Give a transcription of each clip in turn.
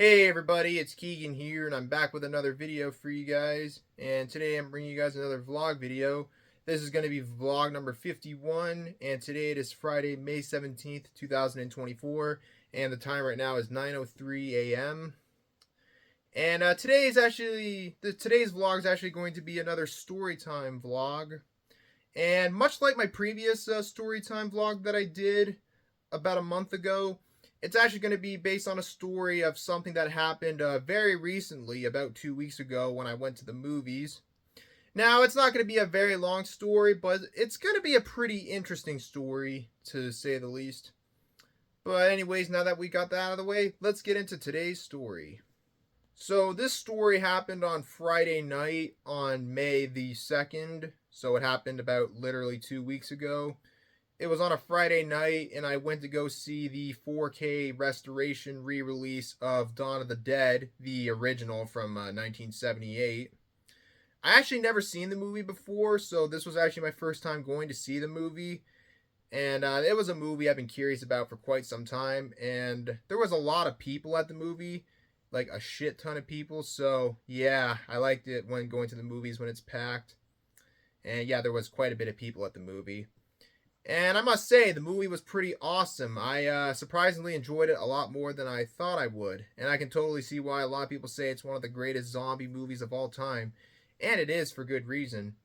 Hey everybody, it's Keegan here, and I'm back with another video for you guys. And today I'm bringing you guys another vlog video. This is going to be vlog number 51, and today it is Friday, May 17th, 2024, and the time right now is 9:03 a.m. And today's vlog is actually going to be another story time vlog. And much like my previous story time vlog that I did about a month ago, it's actually going to be based on a story of something that happened very recently, about 2 weeks ago, when I went to the movies. Now, it's not going to be a very long story, but it's going to be a pretty interesting story, to say the least. But anyways, now that we got that out of the way, let's get into today's story. So this story happened on Friday night on May the 2nd. So it happened about literally 2 weeks ago. It was on a Friday night, and I went to go see the 4K restoration re-release of Dawn of the Dead, the original from 1978. I actually never seen the movie before, so this was actually my first time going to see the movie. And it was a movie I've been curious about for quite some time, and there was a lot of people at the movie, like a shit ton of people. So yeah, I liked it when going to the movies when it's packed. And yeah, there was quite a bit of people at the movie. And I must say, the movie was pretty awesome. I surprisingly enjoyed it a lot more than I thought I would. And I can totally see why a lot of people say it's one of the greatest zombie movies of all time. And it is for good reason.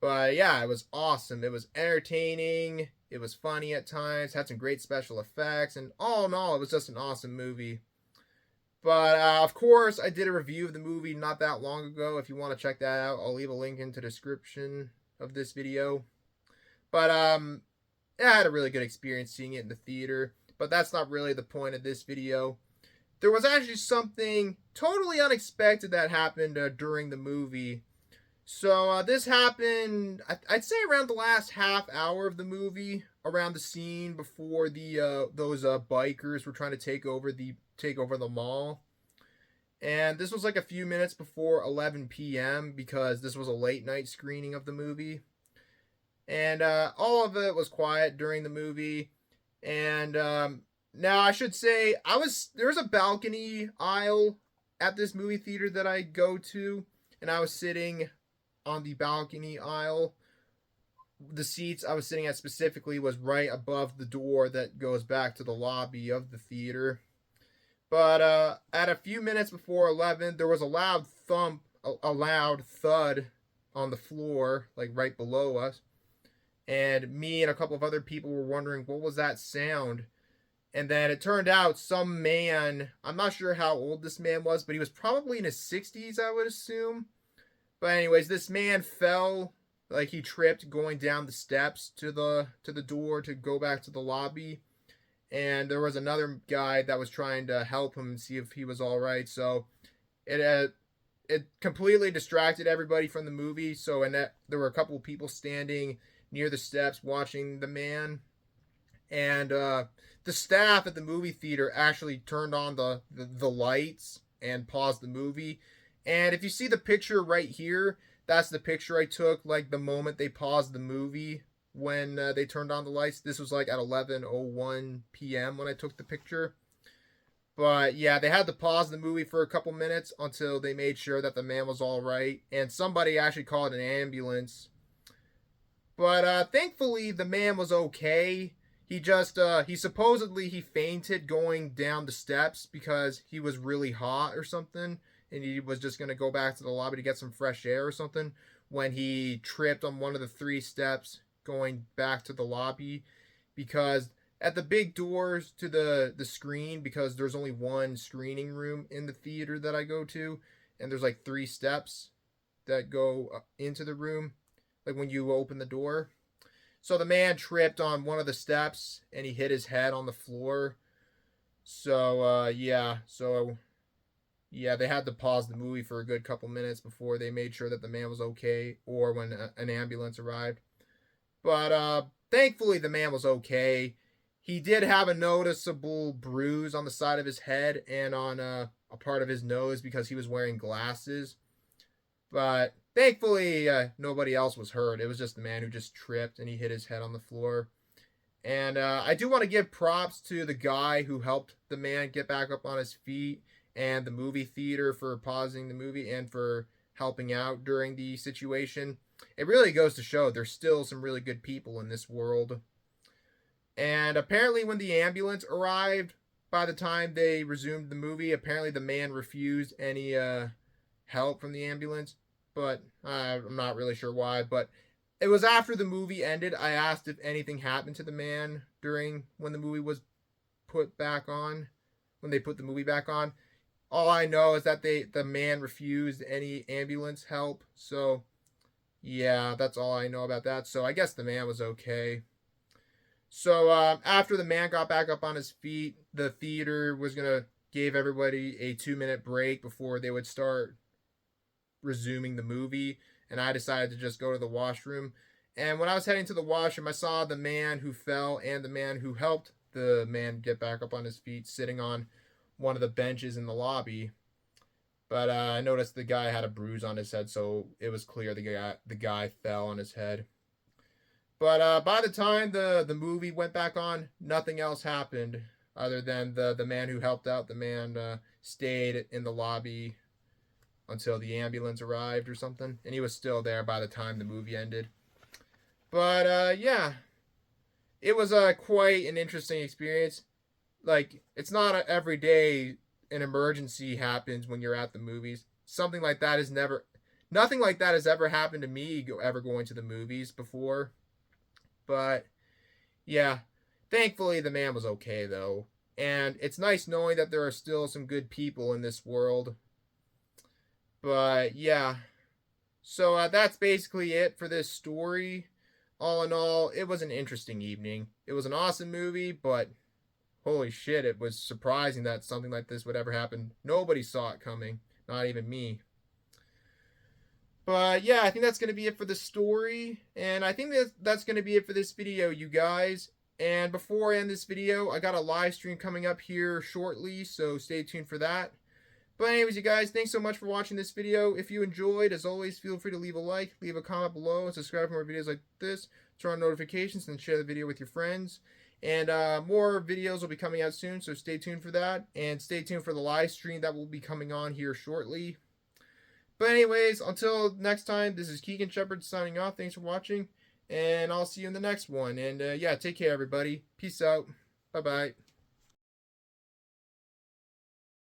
But yeah, it was awesome. It was entertaining. It was funny at times. Had some great special effects. And all in all, it was just an awesome movie. But of course, I did a review of the movie not that long ago. If you want to check that out, I'll leave a link into the description of this video. But yeah, I had a really good experience seeing it in the theater. But that's not really the point of this video. There was actually something totally unexpected that happened during the movie. So this happened, I'd say, around the last half hour of the movie, around the scene before those bikers were trying to take over the mall. And this was like a few minutes before 11 p.m. because this was a late night screening of the movie. And all of it was quiet during the movie. And now I should say, there was a balcony aisle at this movie theater that I go to, and I was sitting on the balcony aisle. The seats I was sitting at specifically was right above the door that goes back to the lobby of the theater. But at a few minutes before 11, there was a loud thump, a loud thud on the floor, like right below us. And me and a couple of other people were wondering, what was that sound? And then it turned out some man, I'm not sure how old this man was, but he was probably in his 60s, I would assume. But anyways, this man fell, like he tripped going down the steps to the door to go back to the lobby. And there was another guy that was trying to help him and see if he was all right. So it completely distracted everybody from the movie. So there were a couple of people standing near the steps watching the man. And the staff at the movie theater actually turned on the lights and paused the movie. And if you see the picture right here, that's the picture I took, like the moment they paused the movie when they turned on the lights. This was like at 11:01 p.m. when I took the picture. But yeah, they had to pause the movie for a couple minutes until they made sure that the man was all right. And somebody actually called an ambulance. But thankfully, the man was okay. He supposedly he fainted going down the steps because he was really hot or something, and he was just gonna go back to the lobby to get some fresh air or something when he tripped on one of the 3 steps going back to the lobby. Because at the big doors to the screen, because there's only one screening room in the theater that I go to, and there's like 3 steps that go into the room, like when you open the door. So the man tripped on one of the steps and he hit his head on the floor. So yeah, they had to pause the movie for a good couple minutes before they made sure that the man was okay, or when an ambulance arrived. But thankfully the man was okay. He did have a noticeable bruise on the side of his head and on a part of his nose because he was wearing glasses. But thankfully, nobody else was hurt. It was just the man who just tripped and he hit his head on the floor. And I do want to give props to the guy who helped the man get back up on his feet and the movie theater for pausing the movie and for helping out during the situation. It really goes to show there's still some really good people in this world. And apparently, when the ambulance arrived, by the time they resumed the movie, apparently the man refused any help from the ambulance. But I'm not really sure why. But it was after the movie ended. I asked if anything happened to the man during when the movie was put back on, when they put the movie back on. All I know is that the man refused any ambulance help. So yeah, that's all I know about that. So I guess the man was okay. So after the man got back up on his feet, the theater was gonna give everybody a 2 minute break before they would start resuming the movie, and I decided to just go to the washroom. And when I was heading to the washroom, I saw the man who fell and the man who helped the man get back up on his feet sitting on one of the benches in the lobby. But I noticed the guy had a bruise on his head, so it was clear the guy fell on his head. But by the time the movie went back on, nothing else happened other than the man who helped out the man stayed in the lobby until the ambulance arrived or something, and he was still there by the time the movie ended. But yeah, it was quite an interesting experience. Like, it's not every day an emergency happens when you're at the movies. Something like that is never, nothing like that has ever happened to me ever going to the movies before. But yeah, thankfully the man was okay though. And it's nice knowing that there are still some good people in this world. But yeah, so that's basically it for this story. All in all, it was an interesting evening. It was an awesome movie, but holy shit, it was surprising that something like this would ever happen. Nobody saw it coming, not even me. But yeah, I think that's going to be it for the story. And I think that's going to be it for this video, you guys. And before I end this video, I got a live stream coming up here shortly, so stay tuned for that. But anyways, you guys, thanks so much for watching this video. If you enjoyed, as always, feel free to leave a like, leave a comment below, and subscribe for more videos like this. Turn on notifications and share the video with your friends. And more videos will be coming out soon, so stay tuned for that. And stay tuned for the live stream that will be coming on here shortly. But anyways, until next time, this is Keegan Shepard signing off. Thanks for watching, and I'll see you in the next one. And yeah, take care, everybody. Peace out. Bye-bye.